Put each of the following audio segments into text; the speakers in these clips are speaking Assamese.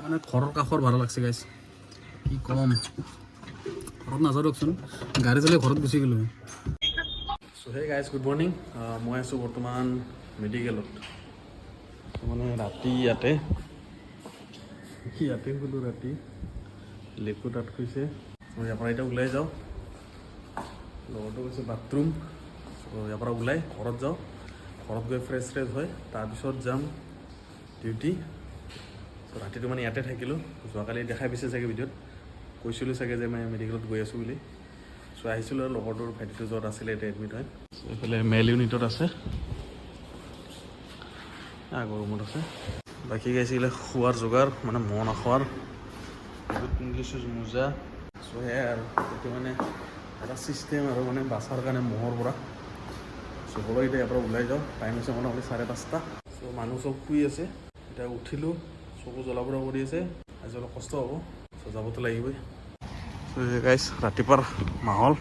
মানে ঘৰৰ কাষৰ ভাড়া লাগছে গাইছ কি কম ঘৰত নাযাওঁ দিয়কচোন গাড়ী চলাই ঘৰত গুচি গ'লোঁ চ' হে গাইজ গুড মৰ্ণিং মই আছোঁ বৰ্তমান মেডিকেলত মানে ৰাতি ইয়াতে গ'লোঁ ৰাতি লেকটো তাত কৈছে চ' ইয়াৰ পৰা এতিয়া ওলাই যাওঁ লগতো কৈছে বাথৰুম চ' ইয়াৰ পৰা ওলাই ঘৰত যাওঁ ঘৰত গৈ ফ্ৰেছ হয় তাৰপিছত যাম ডিউটি চ' ৰাতিটো মানে ইয়াতে থাকিলোঁ যোৱাকালি দেখাই পাইছে চাগে ভিডিঅ'ত কৈছিলোঁ চাগে যে মই মেডিকেলত গৈ আছোঁ বুলি চ' আহিছিলোঁ আৰু লগৰটোৰ ভাইটিটো য'ত আছিলে এতিয়া এডমিট হয় এইফালে মেল ইউনিটত আছে আগৰ ৰুমত আছে বাকী গাইছিলে খোৱাৰ যোগাৰ মানে মহ নাখোৱাৰ বহুত পিন্ধিছোঁ মোজা চ' সেয়াই আৰু এইটো মানে এটা ছিষ্টেম আৰু মানে বাচাৰ কাৰণে মহৰ পৰা চ' হ'লেও এতিয়া ইয়াৰ পৰা ওলাই যাওঁ টাইম হৈছে মোটামুটি 5:30 চ' মানুহ চব শুই আছে এতিয়া উঠিলোঁ চকু জ্বলা ফুৰা কৰি আছে আজি অলপ কষ্ট হ'ব চ' যাবতো লাগিবই চ' গাইছ ৰাতিপুৱাৰ মাহল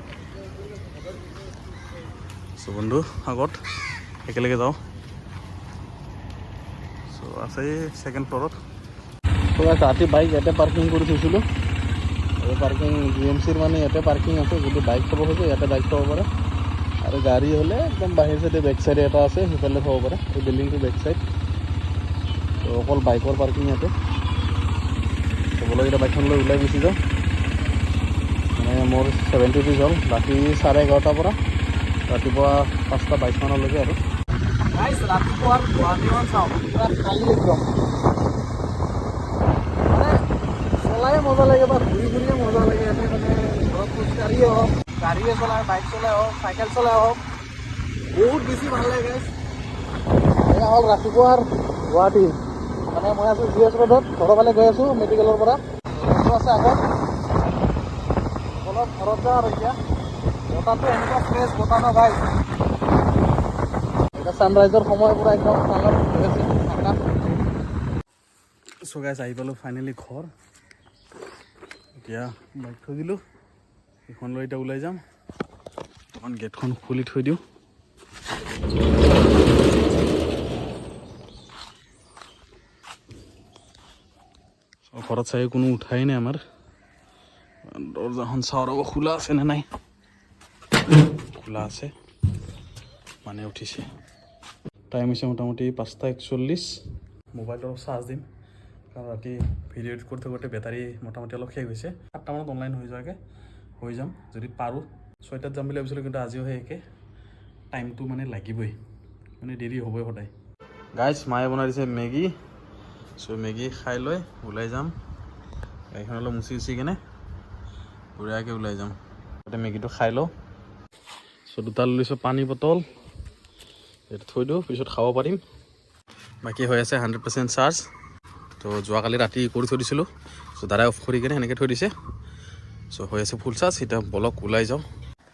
চ' বন্ধু আগত একেলগে যাওঁ চ' আছে ছেকেণ্ড ফ্ল'ৰত চ' ৰাতি বাইক ইয়াতে পাৰ্কিং কৰি থৈছিলোঁ আৰু পাৰ্কিং GMCৰ মানে ইয়াতে পাৰ্কিং আছে যদি বাইক থ'ব খোজে ইয়াতে বাইক থ'ব পাৰে আৰু গাড়ী হ'লে একদম বাহিৰ চাইডে বেক চাইডে এটা আছে সেইফালে থ'ব পাৰে এই বিল্ডিংটোৰ বেক চাইড ত' অকল বাইকৰ পাৰ্কিং ইয়াতে চবলৈ এতিয়া বাইকখন লৈ ওলাই গুচি যাওঁ মানে মোৰ 70 পিছ হ'ল বাকী 11:30 পৰা ৰাতিপুৱা 5টা 22 মানলৈকে আৰু ৰাতিপুৱা গুৱাহাটীখন চাওঁ পুৰা খালী একদম মানে চলাই মজা লাগে বা ঘূৰি ঘূৰিয়ে মজা লাগে ইয়াতে মানে ঘৰত খোজকাঢ়িয়ে হওক গাড়ীয়ে চলাই বাইক চলাই হওক চাইকেল চলাই হওক বহুত বেছি ভাল লাগে এয়া হ'ল ৰাতিপুৱাৰ গুৱাহাটী মানে মই আছোঁ GS ৰোডত ঘৰৰ ফালে গৈ আছোঁ মেডিকেলৰ পৰা আছে আগত অলপ ঘৰত যাওঁ আৰু এতিয়া বতাহটো এনেকুৱা ফ্ৰেছ বতাহ ন গাইছ এতিয়া ছানৰাইজৰ সময় পৰা একদম ঠাণ্ডা হৈ আছে ঠাণ্ডা চ' গাইছ আহি পালোঁ ফাইনেলি ঘৰ এতিয়া বাইক থৈ দিলোঁ এইখন লৈ এতিয়া ওলাই যাম এখন গেটখন খুলি থৈ দিওঁ ঘৰত চাই কোনো উঠাই নাই আমাৰ দৰজাখন চাওঁ ৰ'ব খোলা আছে নে নাই খোলা আছে মানে উঠিছে টাইম হৈছে মোটামুটি 5:41 মোবাইলটো অলপ চাৰ্জ দিম কাৰণ ৰাতি ভিডিঅ' এডিট কৰি থাকোঁতে বেটাৰী মোটামুটি অলপ শেষ হৈছে 8টা মানত অনলাইন হৈ যোৱাকৈ হৈ যাম যদি পাৰোঁ 6টাত যাম বুলি ভাবিছিলোঁ কিন্তু আজিও সেই একে টাইমটো মানে লাগিবই মানে দেৰি হ'বই সদায় গাইছ মায়ে বনাই দিছে মেগী চ' মেগী খাই লৈ ওলাই যাম গাড়ীখন অলপ মুচি কিনে বঢ়িয়াকৈ ওলাই যাম তাতে মেগীটো খাই লওঁ চ' দুটা লৈ লৈছোঁ পানী বটল এইটো থৈ দিওঁ পিছত খাব পাৰিম বাকী হৈ আছে 100% চাৰ্জ তো যোৱাকালি ৰাতি কৰি থৈ দিছিলোঁ চ' দাদাই অফ কৰি কিনে সেনেকৈ থৈ দিছে চ' হৈ আছে ফুল চাৰ্জ এতিয়া বলক ওলাই যাওঁ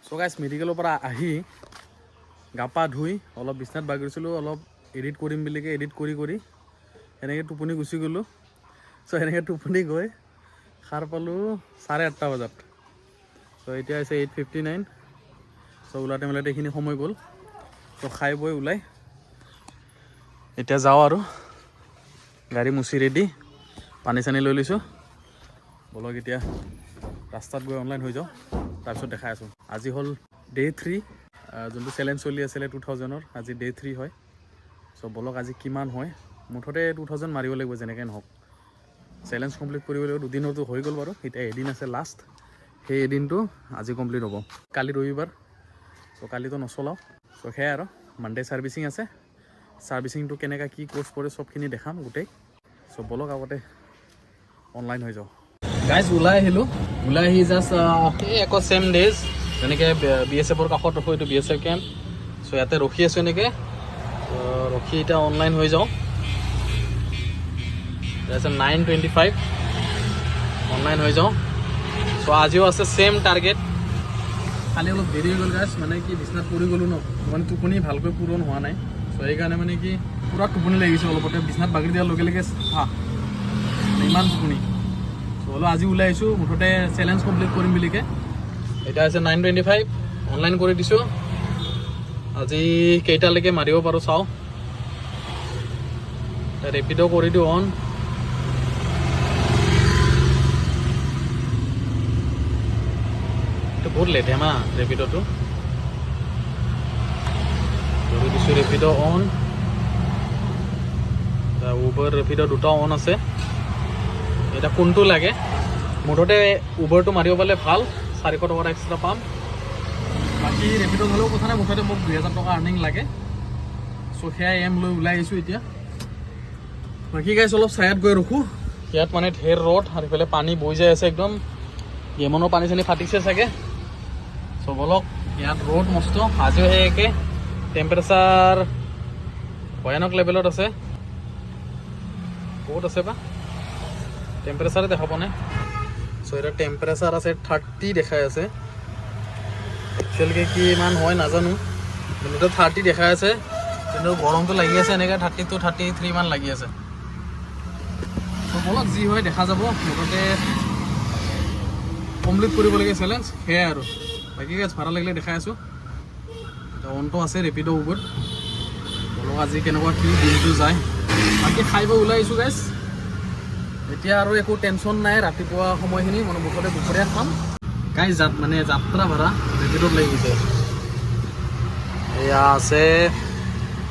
চ' গাইছ মেডিকেলৰ পৰা আহি গা পা ধুই অলপ বিচনাত বাগৰিছিলোঁ অলপ এডিট কৰিম বুলিকৈ এডিট কৰি সেনেকৈ টোপনি গুচি গ'লোঁ চ' সেনেকৈ টোপনি গৈ সাৰ পালোঁ 8:30 বজাত চ' এতিয়া হৈছে 8:59 চ' ওলাওঁতে মেলাতে এইখিনি সময় গ'ল চ' খাই বৈ ওলাই এতিয়া যাওঁ আৰু গাড়ী মুচি ৰেডি পানী চানী লৈ লৈছোঁ বলক এতিয়া ৰাস্তাত গৈ অনলাইন হৈ যাওঁ তাৰপিছত দেখাই আছোঁ আজি হ'ল ডে 3 যোনটো চেলেঞ্জ চলি আছিলে 2000ৰ আজি ডে 3 হয় চ' বলক আজি কিমান হয় মুঠতে 2000 মাৰিব লাগিব যেনেকৈ নহওক চেলেঞ্জ কমপ্লিট কৰিব লাগিব দুদিনতো হৈ গ'ল বাৰু এতিয়া এদিন আছে লাষ্ট সেই এদিনটো আজি কমপ্লিট হ'ব কালি ৰবিবাৰ চ' কালিতো নচলাওঁ চ' সেয়াই আৰু মানডে ছাৰ্ভিচিং আছে ছাৰ্ভিচিংটো কেনেকৈ কি কোৰ্চ পৰে চবখিনি দেখাম গোটেই চ' বলক আগতে অনলাইন হৈ যাওঁ গাইজ ওলাই আহিলোঁ ওলাই আহি জাষ্ট এই আকৌ ছেম ডেজ যেনেকৈ BSFৰ কাষত ৰখোঁ এইটো BSF কেম্প চ' ইয়াতে ৰখি আছোঁ এনেকৈ ৰখি এতিয়া অনলাইন হৈ যাওঁ তাৰপিছত 9:25 অনলাইন হৈ যাওঁ চ' আজিও আছে ছেম টাৰ্গেট খালি অলপ দেৰি হৈ গ'ল গাইজ মানে কি বিচনাত পৰি গ'লোঁ ন মানে টোপনি ভালকৈ পূৰণ হোৱা নাই চ' সেইকাৰণে মানে কি পূৰা টোপনি লাগিছে অলপতে বিচনাত বাগৰি দিয়াৰ লগে লগে ইমান টোপনি চ' হ'লেও আজি ওলাই আহিছোঁ মুঠতে চেলেঞ্জ কমপ্লিট কৰিম বুলিকৈ এতিয়া হৈছে 9:25 অনলাইন কৰি দিছোঁ আজি কেইটালৈকে মাৰিব পাৰোঁ চাওঁ ৰেপিডো কৰি দিওঁ অন বহুত লেধেমা ৰেপিড'টো ধৰি দিছোঁ ৰেপিড' অন উবৰ ৰেপিড' দুটা অন আছে এতিয়া কোনটো লাগে মুঠতে উবৰটো মাৰিব পালে ভাল 400 টকা এক্সট্ৰা পাম বাকী ৰেপিড' হ'লেও কথা নাই মুঠতে মোক 2000 টকা আৰ্নিং লাগে চ' সেয়াই এম লৈ ওলাই আহিছোঁ এতিয়া বাকী গাইছ অলপ ছায়াত গৈ ৰখোঁ ইয়াত মানে ঢেৰ ৰ'দ আৰু ইফালে পানী বৈ যাই আছে একদম গেমনৰ পানী চানী ফাটিছে চাগে চ' বলক ইয়াত ৰ'দ মস্ত আজিও সেই একে টেম্পাৰেচাৰ ভয়ানক লেভেলত আছে বহুত আছে বা টেম্পাৰেচাৰে দেখা পোৱা নাই চ' এতিয়া টেম্পাৰেচাৰ আছে 30 দেখাই আছে একচুৱেলকৈ কি ইমান হয় নাজানো কিন্তু 30 দেখাই আছে কিন্তু গৰমটো লাগি আছে এনেকৈ 32 33 মান লাগি আছে চ' বলক যি হয় দেখা যাব মুঠতে কমপ্লিট কৰিবলগীয়া চেলেঞ্জ সেয়াই আৰু বাকী গাইজ ভাড়া লাগিলে দেখাই আছোঁ অনটো আছে ৰেপিড' উবৰ বলক আজি কেনেকুৱা কি দিনটো যায় বাকী খাই বৈ ওলাই আহিছোঁ গাইজ এতিয়া আৰু একো টেনশ্যন নাই ৰাতিপুৱা সময়খিনি মানে মুঠতে দুপৰীয়া খাম গাইজ মানে যাত্ৰা ভাড়া ৰেপিড'ত লাগি গৈছে এয়া আছে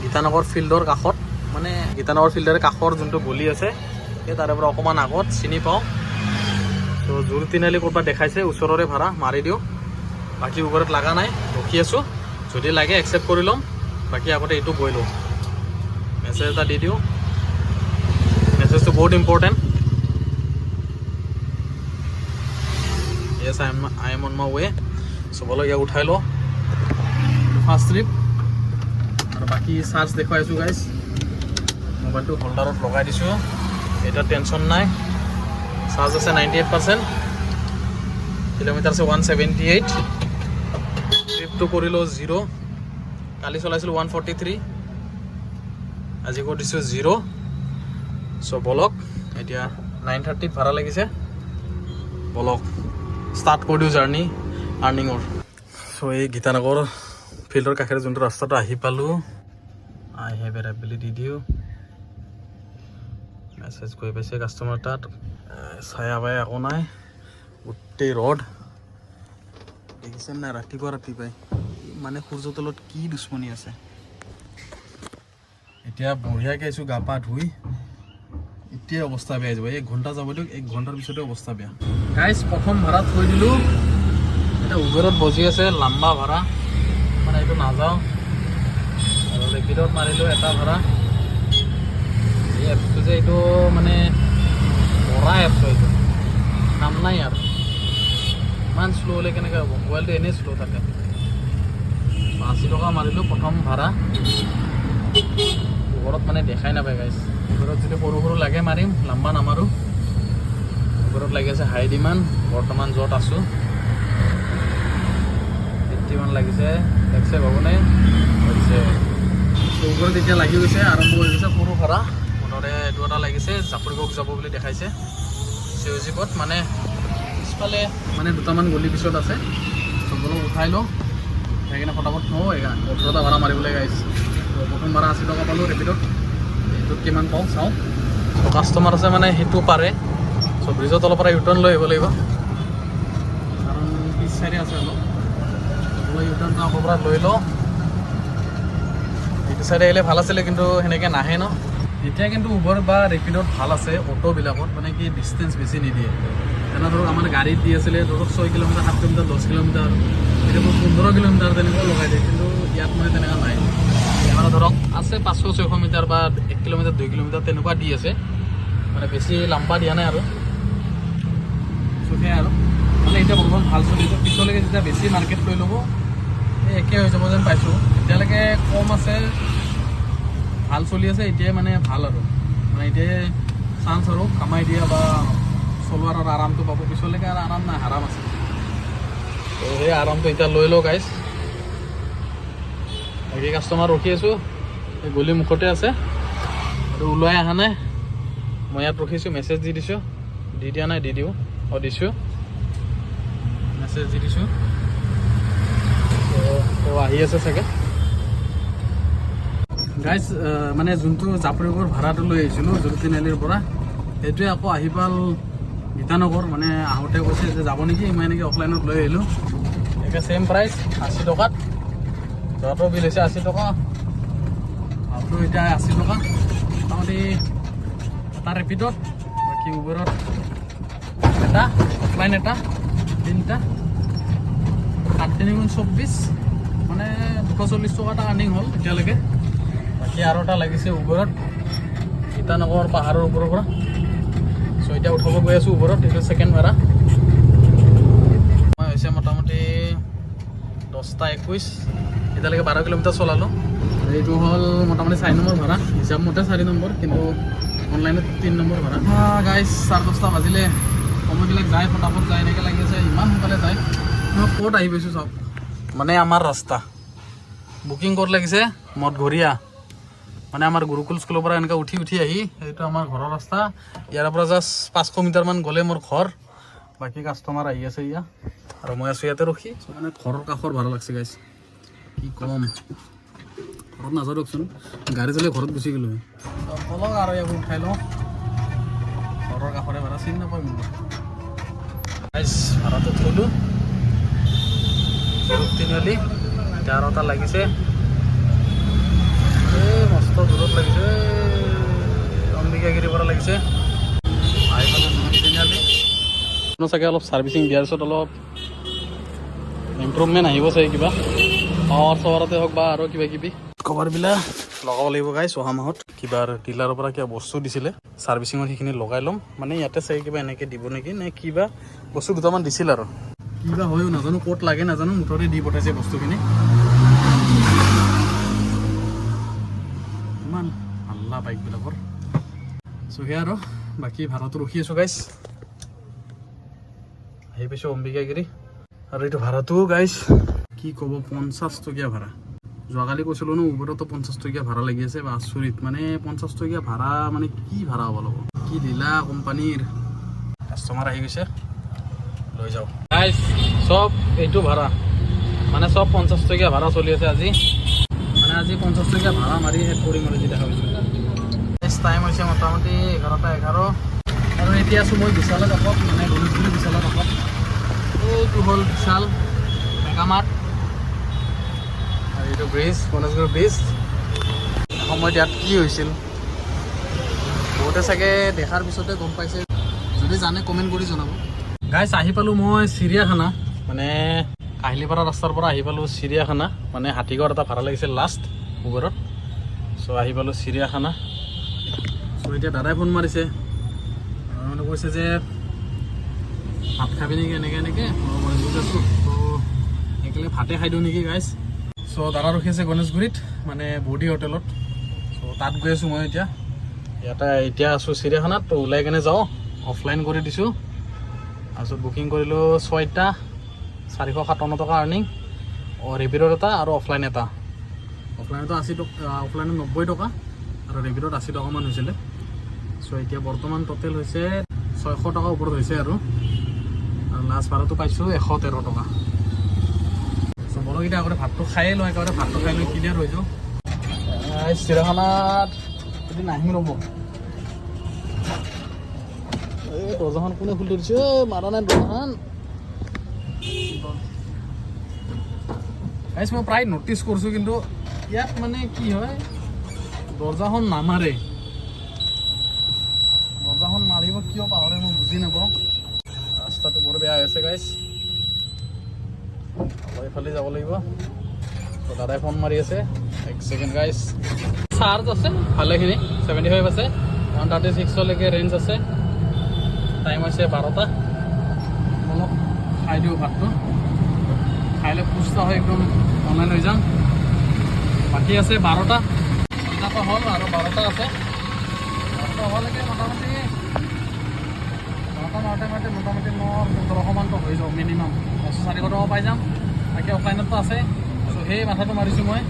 গীতানগৰ ফিল্ডৰ কাষত মানে গীতানগৰ ফিল্ডৰ কাষৰ যোনটো গলি আছে সেই তাৰে পৰা অকণমান আগত চিনি পাওঁ তো জোৰ তিনিআলি ক'ৰবাত দেখাইছে ওচৰৰে ভাড়া মাৰি দিওঁ বাকী উবৰত লগা নাই ৰখি আছোঁ যদি লাগে একচেপ্ট কৰি ল'ম বাকী আগতে এইটো গৈ লওঁ মেছেজ এটা দি দিওঁ মেছেজটো বহুত important yes I am on my way চবলৈ ইয়াক উঠাই লওঁ ফাৰ্ষ্ট ট্ৰিপ আৰু বাকী চাৰ্জ দেখুৱাইছোঁ গাইজ মোবাইলটো হোল্ডাৰত লগাই দিছোঁ এটা টেনশ্যন নাই চাৰ্জ আছে 98% কিলোমিটাৰ আছে 178 ট্ৰিপটো কৰিলোঁ 0 কালি চলাইছিলোঁ 143 আজি কৰি দিছোঁ 0 চ' বলক এতিয়া 9:30 ভাড়া লাগিছে বলক ষ্টাৰ্ট কৰি দিওঁ জাৰ্ণি আৰ্নিঙৰ চ' এই গীতানগৰ ফিল্ডৰ কাষেৰে যোনটো ৰাস্তাটো আহি পালোঁ আই হেভ এভেইলেবিলিটি দি দিওঁ মেছেজ গৈ পাইছে কাষ্টমাৰ তাত ছায়া বাই একো নাই গোটেই ৰ'দ দেখিছেন নাই ৰাতিপুৱাই মানে সূৰ্য তলত কি দুশ্মনী আছে এতিয়া বঢ়িয়াকৈ আহিছোঁ গা পা ধুই এতিয়াই অৱস্থা বেয়া যাব 1 ঘণ্টা যাব দিয়ক 1 ঘণ্টাৰ পিছতে অৱস্থা বেয়া গাইজ প্ৰথম ভাড়া থৈ দিলোঁ এতিয়া উবেৰত বজি আছে লাম্বা ভাড়া মানে এইটো নাযাওঁ আৰু ৰেপিডত মাৰিলোঁ এটা ভাড়া এই এপছটো যে এইটো মানে মৰা এপছ এইটো কাম নাই আৰু ইমান শ্ল' হ'লে কেনেকৈ হ'ব মোবাইলটো এনেই শ্ল' থাকে 80 টকা মাৰিলোঁ প্ৰথম ভাড়া উবেৰত মানে দেখাই নাপায় গাইজ উবেৰত যদি সৰু সৰু লাগে মাৰিম লাম্বা নামাৰোঁ উবেৰত লাগি আছে হাই ডিমাণ্ড বৰ্তমান য'ত আছোঁ 80 মান লাগিছে একচেপ্ট হ'বনে হৈছে উবেৰত এতিয়া লাগি গৈছে আৰম্ভ হৈ গৈছে সৰু ভাড়া মুঠতে এইটো এটা লাগিছে জাপৰিগক যাব বুলি দেখাইছে সেউজীপথ মানে পিছফালে মানে দুটামান গলি পিছত আছে চবলৈ উঠাই লওঁ সেইকাৰণে ফটাফট থওঁ 18টা ভাড়া মাৰিবলৈ গাইছে প্ৰথম ভাড়া 80 টকা পালোঁ ৰেপিডত এইটোত কিমান পাওঁ চাওঁ কাষ্টমাৰ আছে মানে সেইটো পাৰে চ' ব্ৰিজৰ তলৰ পৰা ইউটাৰ্ণ লৈ আহিব লাগিব কাৰণ পিছ চাইডে আছে অলপ ইউটাৰ্ণ তাৰ পৰা লৈ লওঁ এইটো চাইডে আহিলে ভাল আছিলে কিন্তু সেনেকৈ নাহে ন এতিয়া কিন্তু উবৰ বা ৰেপিডত ভাল আছে অ'টোবিলাকত মানে কি ডিষ্টেঞ্চ বেছি নিদিয়ে তেনে ধৰক আমাৰ গাড়ীত দি আছিলে ধৰক 6 কিলোমিটাৰ 7 কিলোমিটাৰ 10 কিলোমিটাৰ কেতিয়াবা 15 কিলোমিটাৰ তেনেকুৱাও লগাই দিয়ে কিন্তু ইয়াত মানে তেনেকুৱা নাই মানে ধৰক আছে 500-600 মিটাৰ বা 1 কিলোমিটাৰ 2 কিলোমিটাৰ তেনেকুৱা দি আছে মানে বেছি লাম্বা দিয়া নাই আৰু সেয়াই আৰু মানে এতিয়া বৰ্তমান ভাল চলিছে পিছলৈকে যেতিয়া বেছি মাৰ্কেট লৈ ল'ব এই একে হৈ যাব যেন পাইছোঁ এতিয়ালৈকে কম আছে ভাল চলি আছে এতিয়াই মানে ভাল আৰু মানে এতিয়াই চান্স আৰু কামাই দিয়া বা চলোৱাৰ আৰু আৰামটো পাব পিছলৈকে আৰু আৰাম নাই আৰাম আছে তো সেই আৰামটো এতিয়া লৈ লওঁ গাইজ বাকী কাষ্টমাৰ ৰখি আছোঁ এই গলি মুখতে আছে আৰু ওলাই অহা নাই মই ইয়াত ৰখিছোঁ মেছেজ দি দিছোঁ দি দিয়া নাই দি দিওঁ দিছোঁ মেছেজ দি দিছোঁ তো আহি আছে চাগে গাইজ মানে যোনটো জাপৰিগৰ ভাড়াটো লৈ আহিছিলোঁ জোৰ তিনিআলিৰ পৰা সেইটোৱে আকৌ আহি পাল গীতানগৰ মানে আহোঁতে কৈছে যে যাব নেকি মই এনেকৈ অফলাইনত লৈ আহিলোঁ সেম প্ৰাইচ 80 টকাত যোৱাটো বিল হৈছে 80 টকা আৰু এতিয়া 80 টকা মোটামুটি এটা ৰেপিডত বাকী উবেৰত এটা অফলাইন এটা তিনিটা 8×3=24 মানে 240 টকা এটা আৰ্নিং হ'ল এতিয়ালৈকে বাকী আৰু এটা লাগিছে উবেৰত ইটানগৰ পাহাৰৰ ওপৰৰ পৰা চ' এতিয়া উঠাব গৈ আছোঁ ওপৰত এইটো ছেকেণ্ড ভাড়া মই হৈছে মোটামুটি 10:21 এতিয়ালৈকে 12 কিলোমিটাৰ চলালোঁ এইটো হ'ল মোটামুটি 4 নম্বৰ ভাড়া হিচাপ মতে 4 নম্বৰ কিন্তু অনলাইনত 3 নম্বৰ ভাড়া গাইজ 10:30 বাজিলে সময়বিলাক যায় ফটাফট যায় এনেকৈ লাগি আছে ইমান সোনকালে যায় মই ক'ত আহি পাইছোঁ চাওক মানে আমাৰ ৰাস্তা বুকিং ক'ত লাগিছে মঠঘৰীয়া মানে আমাৰ গুৰুকুল স্কুলৰ পৰা এনেকৈ উঠি আহি এইটো আমাৰ ঘৰৰ ৰাস্তা ইয়াৰ পৰা জাষ্ট 500 মিটাৰমান গ'লে মোৰ ঘৰ বাকী কাষ্টমাৰ আহি আছে ইয়াত আৰু মই আছোঁ ইয়াতে ৰখি মানে ঘৰৰ কাষৰ ভাড়া লাগছে গাইজ কি কম ঘৰত নাযাওঁ দিয়কচোন গাড়ী চলাই ঘৰত গুচি গ'লোঁ বলক আৰু ইয়াক উঠাই লওঁ ঘৰৰ কাষৰে ভাড়া চিনি নাপায় মোক গাইজ ভাড়াটো থলোঁ তিনিআলি এতিয়া আৰু এটা লাগিছে মস্ত দূৰত লাগিছে অম্বিকাগিৰিৰ পৰা লাগিছে আহি পালোঁ তিনিআলি চাগে অলপ ছাৰ্ভিচিং দিয়াৰ পিছত অলপ ইম্প্ৰুভমেণ্ট আহিব চাগে কিবা পাৱাৰ চাৱাৰতে হওক বা আৰু কিবা কিবি কভাৰবিলাক লগাব লাগিব গাইছ অহা মাহত কিবা ডিলাৰৰ পৰা কিবা বস্তু দিছিলে ছাৰ্ভিচিঙত সেইখিনি লগাই ল'ম মানে ইয়াতে চাগে কিবা এনেকৈ দিব নেকি নে কিবা বস্তু দুটামান দিছিল আৰু কিবা হয়ো নাজানো ক'ত লাগে নাজানো মুঠতে দি পঠাইছে বস্তুখিনি ইমান হাল্লা বাইকবিলাকৰ চ' সেয়া আৰু বাকী ভাড়াটো ৰখি আছোঁ গাইছ আহি পাইছোঁ অম্বিকাগিৰি আৰু এইটো ভাড়াটো গাইছ কি ক'ব 50 টকীয়া ভাড়া যোৱাকালি কৈছিলোঁ ন উবেৰতো 50 টকীয়া ভাড়া লাগি আছে বা আচৰিত মানে 50 টকীয়া ভাড়া মানে কি ভাড়া হ'ব ল'ব কি দিলা কোম্পানীৰ কাষ্টমাৰ আহি গৈছে লৈ যাওঁ গাইছ চব এইটো ভাড়া মানে চব 50 টকীয়া ভাড়া চলি আছে আজি মানে আজি 50 টকীয়া ভাড়া মাৰি শেষ কৰিম আৰু যি দেখা পাইছোঁ টাইম হৈছে মোটামুটি 11:11 আৰু এতিয়া আছোঁ মই বিশালৰ কাষত মানে গণেশগুৰি বিশালৰ কাষত এইটো হ'ল বিশাল মেগামাৰ্ট আৰু এইটো ব্ৰিজ গণেশগুৰি ব্ৰিজ সময়ত ইয়াত কি হৈছিল বহুতে চাগে দেখাৰ পিছতে গম পাইছে যদি জানে কমেণ্ট কৰি জনাব গাইছ আহি পালোঁ মই চিৰিয়াখানা মানে কাহিলীপাৰা ৰাস্তাৰ পৰা আহি পালোঁ চিৰিয়াখানা মানে হাতীগড় এটা ভাড়া লাগিছিল লাষ্ট উবেৰত চ' আহি পালোঁ চিৰিয়াখানা চ' এতিয়া দাদাই ফোন মাৰিছে মানে কৈছে যে ভাত খাবি নেকি এনেকৈ মই বুজি আছোঁ ত' একেলগে ভাতে খাই দিওঁ নেকি গাইছ চ' দাদা ৰখি আছে গণেশগুৰিত মানে বডি হোটেলত চ' তাত গৈ আছোঁ মই এতিয়া আছোঁ চিৰিয়াখানাত ত' ওলাই কেনে যাওঁ অফলাইন কৰি দিছোঁ তাৰপিছত বুকিং কৰিলোঁ 6টা 457 টকা আৰ্নিং ৰেপিডৰ এটা আৰু অফলাইন এটা অফলাইনতো 80 টকা অফলাইনত 90 টকা আৰু ৰেপিডত 80 টকামান হৈছিলে চ' এতিয়া বৰ্তমান টোটেল হৈছে 600 টকা ওপৰত হৈছে আৰু লাষ্ট ভাড়াটো পাইছোঁ 113 টকা চ' বলক এতিয়া আগতে ভাতটো খায়েই লওঁ একেবাৰে ভাতটো খাই লৈ ক্লিয়াৰ হৈ যাওঁ চিৰিয়াখানাত এদিন আহিম ৰ'ব এই দৰ্জাখন কোনে খুলি দিছে মাৰা নাই দৰ্জাখন গাইছ মই প্ৰায় ন'টিছ কৰিছোঁ কিন্তু ইয়াত মানে কি হয় দৰ্জাখন নামাৰে দৰ্জাখন মাৰিব কিয় পাহৰে মই বুজি নাপাওঁ ৰাস্তাটো বৰ বেয়া হৈ আছে গাইছ এইফালে যাব লাগিব ত' দাদাই ফোন মাৰি আছে 1 ছেকেণ্ড গাইছ চাৰ্জ আছে ভালেখিনি 75 আছে 136লৈকে ৰেঞ্জ আছে টাইম হৈছে 12টা অলপ খাই দিওঁ ভাতটো খাইলৈ সুস্থ হয় একদম অনলাইন হৈ যাম বাকী আছে 12টা হ'ল আৰু 12টা আছে 12টা হোৱালৈকে মোটামুটি 12টা মোটামুটি মোৰ 1500মানটো হৈ যাব মিনিমাম 400 টকা পাই যাম বাকী অফলাইনতো আছে চ' সেই মাথাটো মাৰিছোঁ মই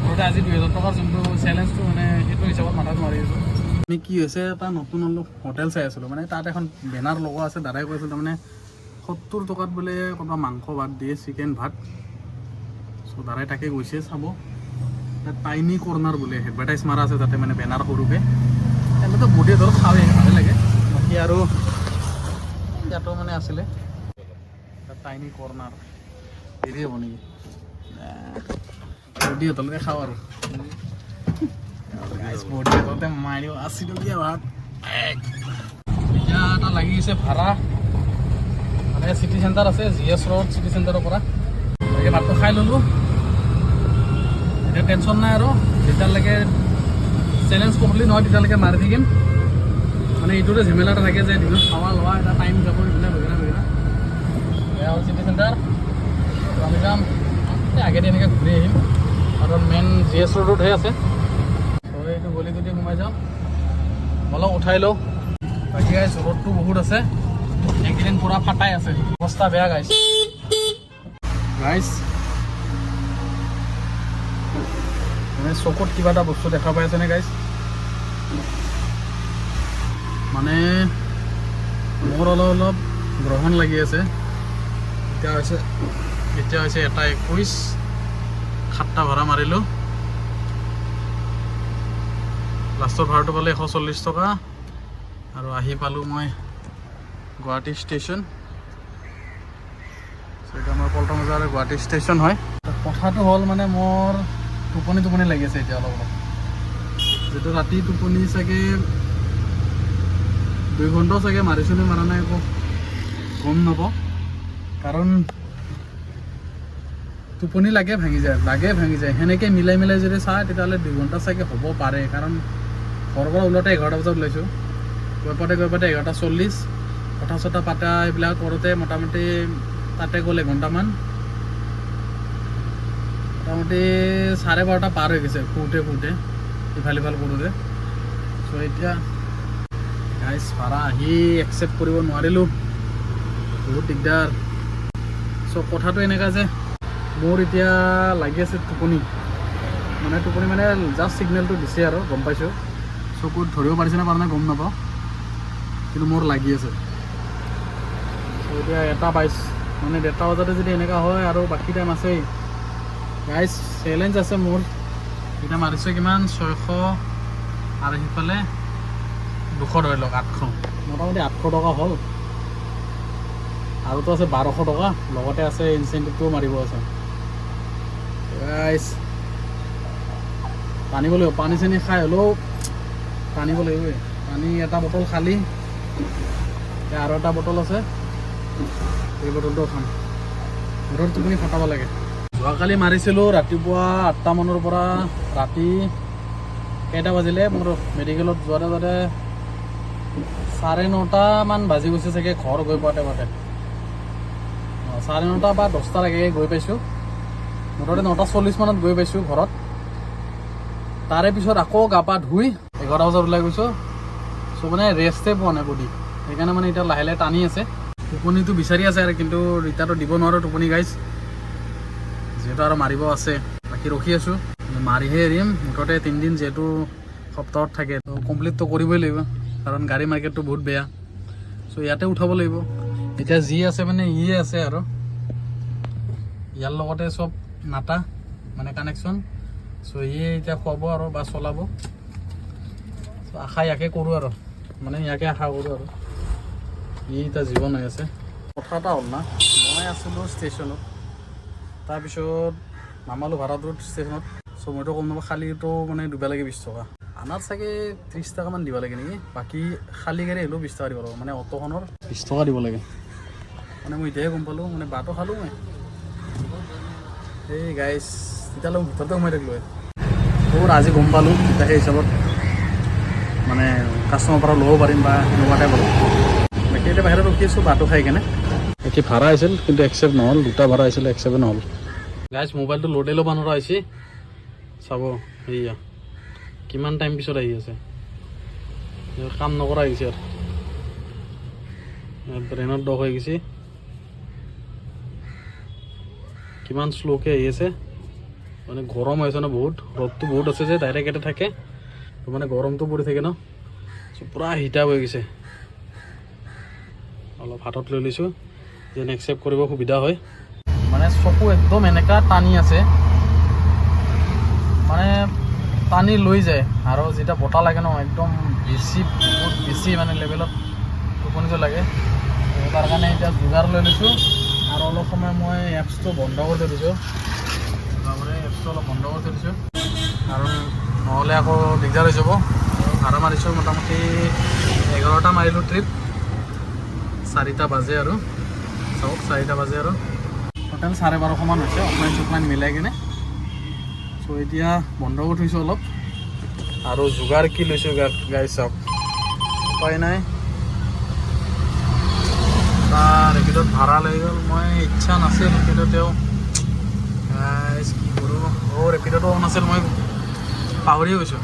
ঘৰতে আজি 2000 টকাৰ যোনটো চেলেঞ্জটো মানে সেইটো হিচাপত মাথাটো মাৰি আছোঁ আমি কি হৈছে এটা নতুন অলপ হোটেল চাই আছিলোঁ মানে তাত এখন বেনাৰ লগোৱা আছে দাদাই কৈছিল তাৰমানে 70 টকাত বোলে ক'ৰবাত মাংস ভাত দিয়ে চিকেন ভাত চ' দাদাই তাকে গৈছে চাব তাত টাইনি কৰ্নাৰ বোলে এডভাৰটাইজ মাৰা আছে তাতে মানে বেনাৰ সৰুকৈ এনেতো বডি ধৰক খাওঁৱে ভালে লাগে বাকী আৰু ইয়াতো মানে আছিলে টাইনি কৰ্নাৰ দেৰি হ'ব নেকি বডি হতলৈকে খাওঁ আৰু বডি হততে মাৰি দিওঁ 80 টকীয়া ভাত এতিয়া এটা লাগি গৈছে ভাড়া মানে চিটি চেণ্টাৰ আছে GS ৰোড চিটি চেণ্টাৰৰ পৰা তাকে ভাতটো খাই ল'লোঁ এতিয়া টেনশ্যন নাই আৰু যেতিয়ালৈকে চেলেঞ্জ কমপ্লিট নহয় তেতিয়ালৈকে মাৰি থাকিম মানে এইটোতে ঝেমেলা এটা থাকে যে দিনত খাৱা লোৱা এটা টাইম যাব এইবিলাক বগেৰা বগেৰা এয়া হ'ল চিটি চেণ্টাৰ আমি যাম আগেদি এনেকৈ ঘূৰি আহিম আৰু মেইন GS ৰোডতহে আছে ত' এইটো গলিটোদি সোমাই যাওঁ অলপ উঠাই লওঁ বাকী গাইছ ৰ'দটো বহুত আছে এইকেইদিন পূৰা ফাটাই আছে অৱস্থা বেয়া গাইছ মানে চকুত কিবা এটা বস্তু দেখা পাই আছেনে গাইছ মানে মোৰ অলপ গ্ৰহণ লাগি আছে এতিয়া হৈছে 1:21 7টা ভাড়া মাৰিলোঁ লাষ্টৰ ভাড়াটো পালে 140 টকা আৰু আহি পালোঁ মই গুৱাহাটী ষ্টেচন এইটো আমাৰ পল্টন বজাৰ গুৱাহাটী ষ্টেচন হয় কথাটো হ'ল মানে মোৰ টোপনি লাগি আছে এতিয়া অলপ যিটো ৰাতি টোপনি চাগে 2 ঘণ্টাও চাগে মাৰিছোঁ নে মাৰা নাই একো গম নাপাওঁ কাৰণ টোপনি ভাঙি যায় সেনেকৈ মিলাই যদি চায় তেতিয়াহ'লে 2 ঘণ্টা চাগে হ'ব পাৰে কাৰণ ঘৰৰ পৰা ওলাওঁতে 11টা বজাত ওলাইছোঁ গৈ পাওঁতে 11:40 কথা চথা পাতা এইবিলাক কৰোঁতে মোটামুটি তাতে গ'ল এঘণ্টামান মোটামুটি 12:30 পাৰ হৈ গৈছে শুওঁতে ইফাল কৰোঁতে চ' এতিয়া গাইছ ভাড়া আহি একচেপ্ট কৰিব নোৱাৰিলোঁ বহুত দিগদাৰ চ' কথাটো এনেকুৱা যে মোৰ এতিয়া লাগি আছে টোপনি মানে জাষ্ট চিগনেলটো দিছে আৰু গম পাইছোঁ চকুত ধৰিব পাৰিছে নে পৰা নাই গম নাপাওঁ কিন্তু মোৰ লাগি আছে চ' এতিয়া 1:22 মানে 1:30 বজাতে যদি এনেকুৱা হয় আৰু বাকী টাইম আছেই গাইছ চেলেঞ্জ আছে মোৰ এতিয়া মাৰিছোঁ কিমান 600 আৰু সিফালে 200 ধৰি লওক 800 মোটামুটি 800 টকা হ'ল আৰুতো আছে 1200 টকা লগতে আছে ইনচেণ্টিভটোও মাৰিব আছে গাইছ টানিব লাগিব পানী চানী খাই হ'লেও টানিব লাগিব পানী এটা বটল খালি আৰু এটা বটল আছে এই বটলটো খাম ৰ'দ টোপনি ফটাব লাগে যোৱাকালি মাৰিছিলোঁ ৰাতিপুৱা 8টা মানৰ পৰা ৰাতি কেইটা বাজিলে মোৰ মেডিকেলত যোৱাতে 9:30 মান বাজি গৈছে চাগে ঘৰ গৈ পাওঁতে 9:30 বা 10টাৰ আগে গৈ পাইছোঁ মুঠতে 9:40 মানত গৈ পাইছোঁ ঘৰত তাৰে পিছত আকৌ গা পা ধুই 11 বজাত ওলাই গৈছোঁ চ' মানে ৰেষ্টে পোৱা নাই বডি সেইকাৰণে মানে এতিয়া লাহে টানি আছে টোপনিটো বিচাৰি আছে আৰু কিন্তু এতিয়াতো দিব নোৱাৰোঁ টোপনি গাইছ যিহেতু আৰু মাৰিব আছে বাকী ৰখি আছোঁ মাৰিহে এৰিম মুঠতে 3 দিন যিহেতু সপ্তাহত থাকে তো কমপ্লিটটো কৰিবই লাগিব কাৰণ গাড়ী মাৰ্কেটটো বহুত বেয়া চ' ইয়াতে উঠাব লাগিব এতিয়া যি আছে মানে ইয়ে আছে আৰু ইয়াৰ লগতে চব নাটা মানে কানেকশ্যন চ' ইয়ে এতিয়া খুৱাব আৰু বা চলাব চ' আশা ইয়াকে কৰোঁ আৰু মানে ইয়াকে আশা কৰোঁ আৰু ই এতিয়া জীৱন হৈ আছে কথা এটা হ'ল না মই আছিলোঁ ষ্টেচনত তাৰপিছত নামালোঁ ভাড়াত ৰোড ষ্টেচনত চ' মইতো কম নাপাওঁ খালীটো মানে দিব লাগে 20 টকা আনাত চাগে 30 টকামান দিব লাগে নেকি বাকী খালী গাড়ী আহিলেও 20 টকা দিব লাগিব মানে অটোখনৰ 20 টকা দিব লাগে মানে মই এতিয়াহে গম পালোঁ মানে বাটো খালোঁ মই এই গাইছ তেতিয়ালৈ ভিতৰতে সোমাই থাকিলোঁ বহুত আজি গম পালোঁ তেতিয়া সেই হিচাপত মানে কাষ্টমাৰৰ পৰা ল'ব পাৰিম বা এনেকুৱা টাইপ আৰু বাকী এতিয়া বাহিৰত ৰখি আছোঁ বাটো খাই কেনে বাকী ভাড়া আহিছিল কিন্তু একচেপ্ট নহ'ল 2টা ভাড়া আহিছিল একচেপ্টে নহ'ল গাইছ মোবাইলটো লোডে ল'ব নোৱাৰা হৈছে চাব সেয়া কিমান টাইম পিছত আহি আছে কাম নকৰা হৈছে আৰু ব্ৰেইনত দখ হৈ গৈছে কিমান শ্ল'কৈ আহি আছে মানে গৰম হৈছে ন বহুত ৰ'দটো বহুত আছে যে ডাইৰেক্ট ইয়াতে থাকে তো মানে গৰমটো পৰি থাকে ন চ' পূৰা হিটাপ হৈ গৈছে অলপ হাতত লৈ লৈছোঁ যেন একচেপ্ট কৰিব সুবিধা হয় মানে চকু একদম এনেকুৱা টানি আছে মানে টানি লৈ যায় আৰু যেতিয়া বতাহ লাগে ন একদম বহুত বেছি মানে লেভেলত টোপনিটো লাগে তাৰ কাৰণে এতিয়া যোগাৰ লৈ লৈছোঁ আৰু অলপ সময় মই এপছটো বন্ধ কৰি থৈ দিছোঁ তাৰমানে এপছটো অলপ বন্ধ কৰি থৈ দিছোঁ কাৰণ নহ'লে আকৌ দিগদাৰ হৈ যাব ভাড়া মাৰিছোঁ মোটামুটি 11টা মাৰিলোঁ ট্ৰিপ 4টা বাজে আৰু চাওক 4টা বাজে আৰু টোটেল 12.5 মান হৈছে অফলাইন চফলাইন মিলাই কিনে চ' এতিয়া বন্ধ কৰি থৈছোঁ অলপ আৰু যোগাৰ কি লৈছোঁ গাই চাওক উপায় নাই ৰেপিডত ভাড়া লৈ গ'ল মই ইচ্ছা নাছিল কিন্তু তেওঁ কি কৰোঁ ৰেপিডতো অন আছিল মই পাহৰি গৈছোঁ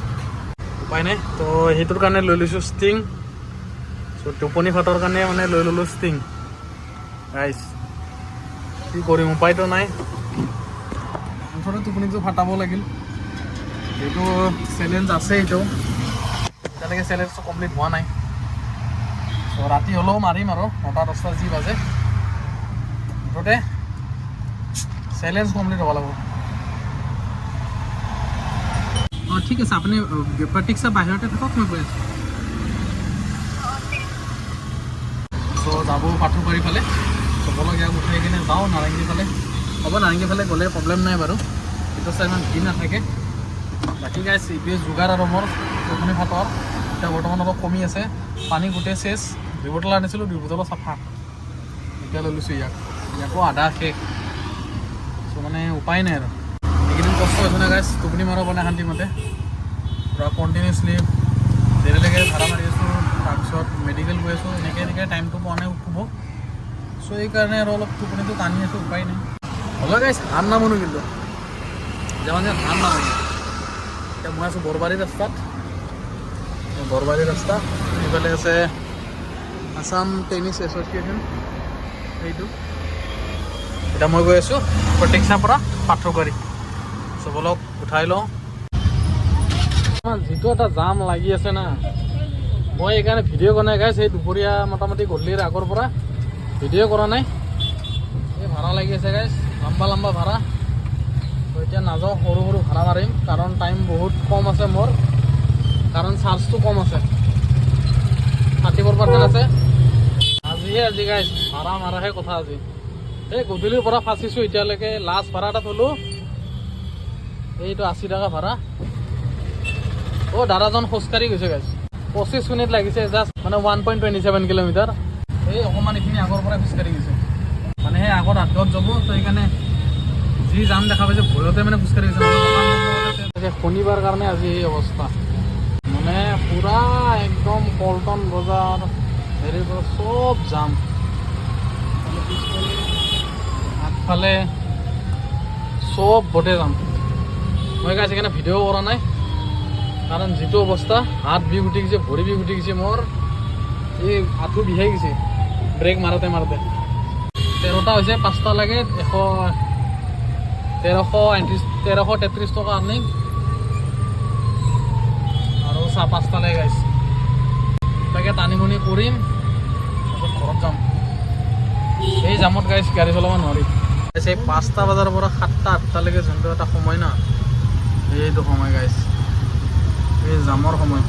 উপায় নাই তো সেইটোৰ কাৰণে লৈ লৈছোঁ ষ্টিং চ' টোপনি ফাটৰ কাৰণে মানে লৈ ল'লোঁ ষ্টিং গাইছ কি কৰিম উপায়তো নাই মুঠতে টোপনিটো ফাটাব লাগিল এইটো চেলেঞ্জ আছে এইটো এতিয়ালৈকে চেলেঞ্জটো কমপ্লিট হোৱা নাই চ' ৰাতি হ'লেও মাৰিম আৰু 9টা 10টা যি বাজে মুঠতে চেলেঞ্জ কমপ্লিট হ'ব লাগিব অঁ ঠিক আছে আপুনি প্ৰতীক্ষা বাহিৰতে থাকক মই গৈ আছোঁ চ' যাব পাঠুবাৰী ফালে চবলগীয়া উঠাই কিনে যাওঁ নাৰেংগী ফালে হ'ব নাৰেংগী ফালে গ'লে প্ৰব্লেম নাই বাৰু এইটো চাই ইমান ভিৰ নাথাকে বাকী গাইছ এইটোৱে যোগাৰ আৰু মোৰ টোপনি ফাটৰ এতিয়া বৰ্তমান অলপ কমি আছে পানী গোটেই চেচ 2 বটল আনিছিলোঁ 2 বটল চাফা এতিয়া লৈ লৈছোঁ ইয়াকো আধা শেষ চ' মানে উপায় নাই আৰু এইকেইদিন কষ্ট হৈছে না গাইছ টোপনি মাৰিব পৰা নাই শান্তিমতে পূৰা কণ্টিনিউছলি দেৰিলৈকে ভাড়া মাৰি আছোঁ তাৰপিছত মেডিকেল গৈ আছোঁ এনেকৈ টাইমটো পোৱা নাই উঠিব চ' এইকাৰণে আৰু অলপ টোপনিটো টানি আছোঁ উপায় নাই হ'লেও গাইছ ধান নামনো কিন্তু যেমান যে ধান নামনো এতিয়া মই আছোঁ বৰবাৰী ৰাস্তাত বৰবাৰী ৰাস্তা এইফালে আছে আসাম টেনিছ এছ'চিয়েশ্যন সেইটো এতিয়া মই গৈ আছোঁ প্ৰতীক্ষাৰ পৰা পাঠুবাৰী চবলক উঠাই লওঁ যিটো এটা জাম লাগি আছে না মই এইকাৰণে ভিডিঅ' কৰা নাই গাইছ এই দুপৰীয়া মোটামুটি গধূলিৰ আগৰ পৰা ভিডিঅ' কৰা নাই এই ভাড়া লাগি আছে গাইছ লম্বা ভাড়া তো এতিয়া নাযাওঁ সৰু ভাড়া মাৰিম কাৰণ টাইম বহুত কম আছে মোৰ কাৰণ চাৰ্জটো কম আছে 34% আছে আজি গাইছ ভাড়া মাৰাহে কথা আজি এই গধূলিৰ পৰা ফাঁচিছোঁ এতিয়ালৈকে লাষ্ট ভাড়া এটা থ'লোঁ এইটো 80 টকা ভাড়া দাদাজন খোজকাঢ়ি গৈছে গাইছ 25 মিনিট লাগিছে জাষ্ট মানে 1.27 কিলোমিটাৰ এই অকণমান এইখিনি আগৰ পৰাই খোজকাঢ়ি গৈছে মানে সেই আগত হাতত যাব তো সেইকাৰণে যি যাম দেখা পাইছে ভয়তে মানে খোজকাঢ়ি গৈছে শনিবাৰ কাৰণে আজি এই অৱস্থা মানে পূৰা একদম পল্টন বজাৰ হেৰিৰ পৰা চব যাম আগফালে চব বটে যাম মই গাইছ সেইকাৰণে ভিডিঅ' কৰা নাই কাৰণ যিটো অৱস্থা হাত বিষ উঠি গৈছে ভৰি বিষ উঠি গৈছে মোৰ এই আঁঠু বিষাই গৈছে ব্ৰেক মাৰোঁতে 13টা হৈছে 5টা লাগে 1333 টকা আৰ্নিং আৰু 5টা লাগে গাইছ তাকে টানিমুনি কৰিম তাৰপিছত ঘৰত যাম এই জামত গাইছ গাড়ী চলাব নোৱাৰি এই 5টা বজাৰ পৰা 7টা 8টালৈকে যোনটো এটা সময় না এইটো সময় গাইছ এই জামৰ সময়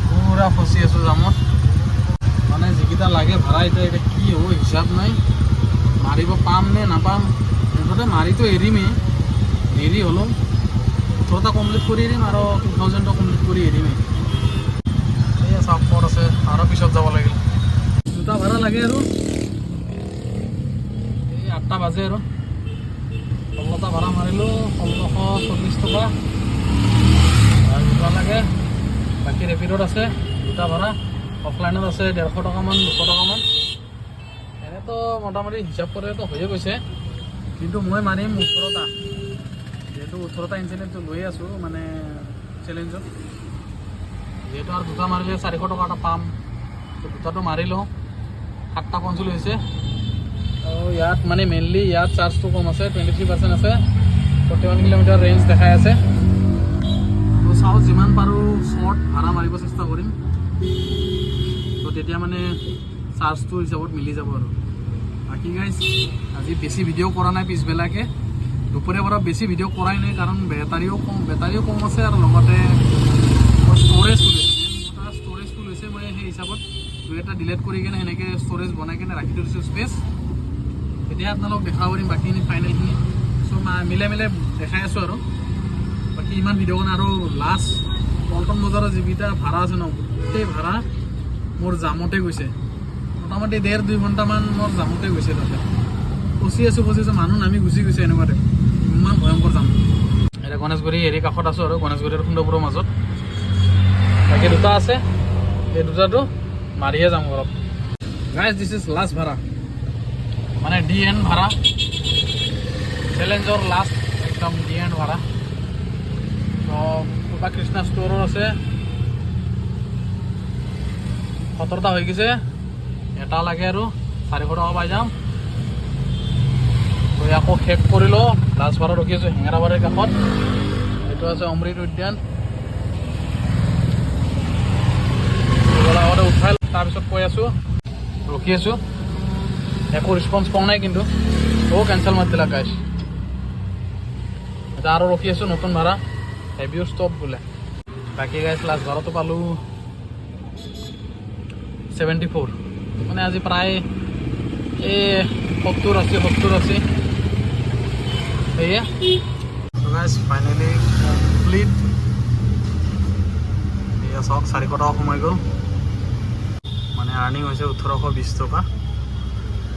পুৰা ফচি আছোঁ জামত মানে যিকেইটা লাগে ভাড়া এতিয়া কি হ'ব হিচাপ নাই মাৰিব পাম নে নাপাম মুঠতে মাৰিতো এৰিমেই এৰি হ'লেও 18টা কমপ্লিট কৰি এৰিম আৰু 2000টা কমপ্লিট কৰি এৰিমেই এই চাওক ক'ত আছে আৰু পিছত যাব লাগিল 2টা ভাড়া লাগে আৰু এই 8টা বাজে আৰু 16টা ভাড়া মাৰিলোঁ 1640 টকা আৰু 2টা লাগে বাকী ৰেপিডত আছে 2টা ভাড়া অফলাইনত আছে 150 টকামান 200 টকামান এনেতো মোটামুটি হিচাপ কৰিলেতো হৈয়ে গৈছে কিন্তু মই মাৰিম 18টা যিহেতু 18টা ইঞ্চিডেণ্টটো লৈ আছোঁ মানে চেলেঞ্জত যিহেতু আৰু 2টা মাৰিলে 400 টকা এটা পাম তো 2টাটো মাৰি লওঁ 7টা 45 হৈছে আৰু ইয়াত মানে মেইনলি ইয়াত চাৰ্জটো কম আছে 23% আছে 41 কিলোমিটাৰ ৰেঞ্জ দেখাই আছে তো চাওঁ যিমান পাৰোঁ শ্বৰ্ট ভাড়া মাৰিব চেষ্টা কৰিম তো তেতিয়া মানে চাৰ্জটো হিচাপত মিলি যাব আৰু বাকী গাইছ আজি বেছি ভিডিঅ' কৰা নাই পিছবেলাকে দুপৰীয়াৰ পৰা বেছি ভিডিঅ' কৰাই নাই কাৰণ বেটাৰীও কম আছে আৰু লগতে ষ্ট'ৰেজ ফুল হৈছে ষ্ট'ৰেজ ফুল হৈছে মই সেই হিচাপত দুই এটা ডিলিট কৰি কিনে সেনেকৈ ষ্ট'ৰেজ বনাই কিনে ৰাখি থৈ দিছোঁ স্পেচ। এতিয়া আপোনালোক দেখাব পাৰিম বাকীখিনি ফাইনেলখিনি। চ' মিলাই দেখাই আছোঁ আৰু বাকী ইমান ভিডিঅ'খন। আৰু লাষ্ট পল্টন বজাৰৰ যিকেইটা ভাড়া আছে ন, গোটেই ভাড়া মোৰ জামতে গৈছে। মোটামুটি 1.5-2 ঘণ্টামান মোৰ জামতে গৈছে। তাতে ফচি আছোঁ মানুহ নামি গুচি গৈছে এনেকুৱাতে, ইমান ভয়ংকৰ জাম। এতিয়া গণেশগুৰি হেৰি কাষত আছোঁ আৰু গণেশগুৰি আৰু সুন্দৰপুৰৰ মাজত। বাকী দুটা আছে, এই দুটাটো মাৰিয়ে যাম ঘৰত। গাইজ দিছ ইজ লাষ্ট ভাড়া, মানে DN ভাড়া, চেলেঞ্জৰ লাষ্ট একদম DN ভাড়া। তো কৃষ্ণা ষ্ট'ৰো আছে, 17টা হৈ গৈছে, এটা লাগে আৰু 400 টকা পাই যাম। তো আকৌ শেষ কৰি লওঁ। লাষ্ট ভাড়া ৰখি আছোঁ হেঙেৰাবাৰীৰ কাষত। এইটো আছে অমৃত উদ্যান। আগতে উঠাই তাৰপিছত কৈ আছোঁ, ৰখি আছোঁ, একো ৰেছপন্স পোৱা নাই কিন্তু কেঞ্চেল মাৰি দিলা গাইছ। এতিয়া আৰু ৰখি আছোঁ নতুন ভাড়া, হেভিও ষ্টপ বোলে। বাকী গাইছ লাষ্ট ভাড়াটো পালোঁ 74, মানে আজি প্ৰায় 70-80 সেয়ে গাইছ ফাইনেলি কমপ্লিট। এয়া চাওক 400 টকা সোমাই গ'ল, মানে আৰ্নিং হৈছে 1820 টকা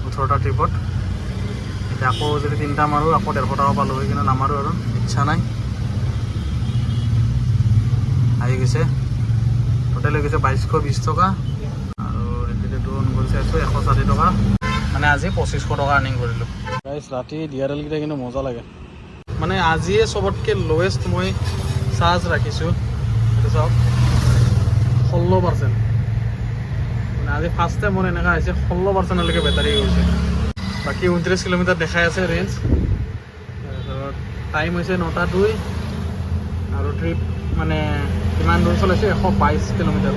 18টা ট্ৰিপত। এতিয়া আকৌ যদি 3টা মাৰোঁ আকৌ 150 টকা পালোঁ, হৈ কিনে নামাৰোঁ আৰু ইচ্ছা নাই। আহি গৈছে টোটেল হৈ গৈছে 2220 টকা। আৰু এইটো অন কৰি চাইছোঁ 160 টকা, মানে আজি 2500 টকা আৰ্নিং কৰিলোঁ। গাইছ ৰাতি DRL কেইটা কিন্তু মজা লাগে। মানে আজিয়ে চবতকৈ লৱেষ্ট মই চাৰ্জ ৰাখিছোঁ, এইটো চাওক 16%। মানে আজি ফাৰ্ষ্ট টাইম মোৰ এনেকুৱা হৈছে 16%লৈকে বেটাৰী গৈছে। বাকী 29 কিলোমিটাৰ দেখাই আছে ৰেঞ্জ। তাৰপিছত টাইম হৈছে 9:02 আৰু ট্ৰিপ মানে কিমান দূৰ চলাইছোঁ 122 কিলোমিটাৰ।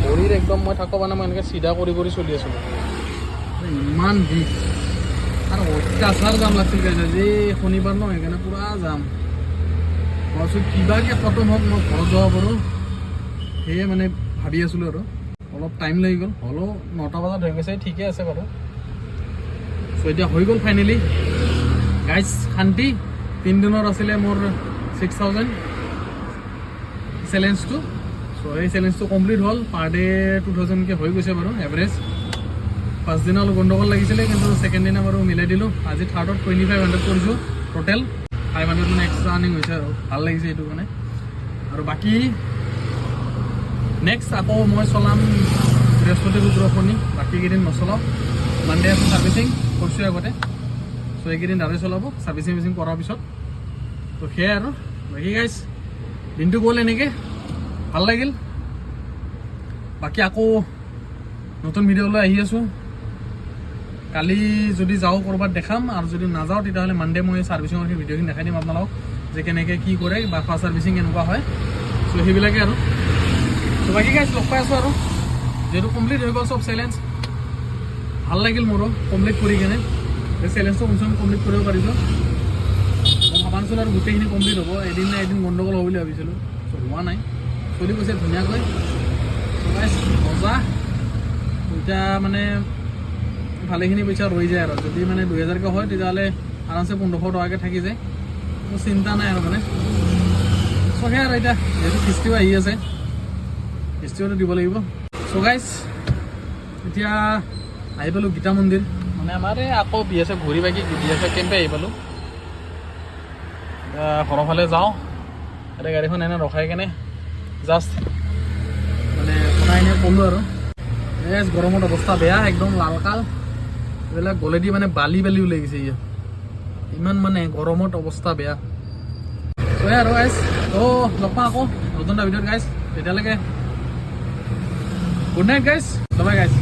ভৰিৰ একদম মই থাকোঁ মানে মই এনেকৈ চিধা কৰি চলি আছিলোঁ, ইমান বিষ আৰু অত্যাচাৰ জাম লাগিছিল কাৰণে যে শনিবাৰ ন, সেইকাৰণে পূৰা জাম। ভাবিছোঁ কিবাকৈ খতম হওক মই ঘৰত যাব পাৰোঁ, সেয়ে মানে ভাবি আছিলোঁ আৰু অলপ টাইম লাগি গ'ল। হ'লেও 9টা বজাত হৈ গৈছে, ঠিকে আছে বাৰু। চ' এতিয়া হৈ গ'ল ফাইনেলি গাইজ শান্তি। 3 দিনৰ আছিলে মোৰ 6000 চেলেঞ্জটো। চ' এই চেলেঞ্জটো কমপ্লিট হ'ল, পাৰ ডে 2000কৈ হৈ গৈছে বাৰু এভাৰেজ। ফাৰ্ষ্ট দিনা অলপ গণ্ডগোল লাগিছিলে, কিন্তু ছেকেণ্ড দিনা বাৰু মিলাই দিলোঁ। আজি থাৰ্ডত 2500 কৰিছোঁ, টোটেল 500 মানে এক্সট্ৰা আৰ্নিং হৈছে আৰু ভাল লাগিছে এইটো কাৰণে। আৰু বাকী নেক্সট আকৌ মই চলাম বৃহস্পতি শুক্ৰ শনি, বাকীকেইদিন নচলাওঁ। মানডে আছে ছাৰ্ভিচিং কৰিছোঁ আগতে, চ' এইকেইদিন দাদাই চলাব ছাৰ্ভিচিং কৰাৰ পিছত। তো সেয়াই আৰু বাকী গাইজ দিনটো গ'ল এনেকৈ, ভাল লাগিল। বাকী আকৌ নতুন ভিডিঅ'লৈ আহি আছোঁ। কালি যদি যাওঁ ক'ৰবাত দেখাম, আৰু যদি নাযাওঁ তেতিয়াহ'লে মানডে মই ছাৰ্ভিচিঙৰ সেই ভিডিঅ'খিনি দেখাই দিম আপোনালোকক, যে কেনেকৈ কি কৰে বা ফাৰ্ষ্ট ছাৰ্ভিচিং কেনেকুৱা হয়। চ' সেইবিলাকে আৰু চ' বাকী গাইজ লগ পাই আছোঁ আৰু যিহেতু কমপ্লিট হৈ গ'ল চব চেলেঞ্জ। ভাল লাগিল মোৰো কমপ্লিট কৰি কিনে, এই চেলেঞ্জটো কমচে কম কমপ্লিট কৰিব পাৰিছোঁ। মই ভবা নাছিলোঁ আৰু গোটেইখিনি কমপ্লিট হ'ব, এদিন না এদিন গণ্ডগোল হ'ব বুলি ভাবিছিলোঁ। চ' হোৱা নাই, চলি গৈছে ধুনীয়াকৈ। মজা। এতিয়া মানে ভালেখিনি পইচা ৰৈ যায়, আৰু যদি মানে 2000কৈ হয় তেতিয়াহ'লে আৰামছে 1500 টকাকৈ থাকি যায়। মোৰ চিন্তা নাই আৰু মানে। চ' সেয়া আৰু এতিয়া যিহেতু কিস্তিও আহি আছে, কিস্তিওটো দিব লাগিব। চ' গাইজ এতিয়া আহি পালোঁ গীতা মন্দিৰ, মানে আমাৰ এই আকৌ BSF ঘূৰি বাকী BSF কেম্পে আহি পালোঁ। ঘৰৰ ফালে যাওঁ, এতিয়া গাড়ীখন এনে ৰখাই কেনে জাষ্ট মানে শুনাই এনে ক'লোঁ আৰু গৰমত অৱস্থা বেয়া, একদম লালকাল এইবিলাক গলেদি মানে বালি ওলাই গৈছে ইয়াত, ইমান মানে গৰমত অৱস্থা বেয়া। ত' আৰু গাইজ ত' লগ পাওঁ আকৌ নতুন এটা ভিডিঅ'ত গাইজ, তেতিয়ালৈকে good night guys, bye bye guys.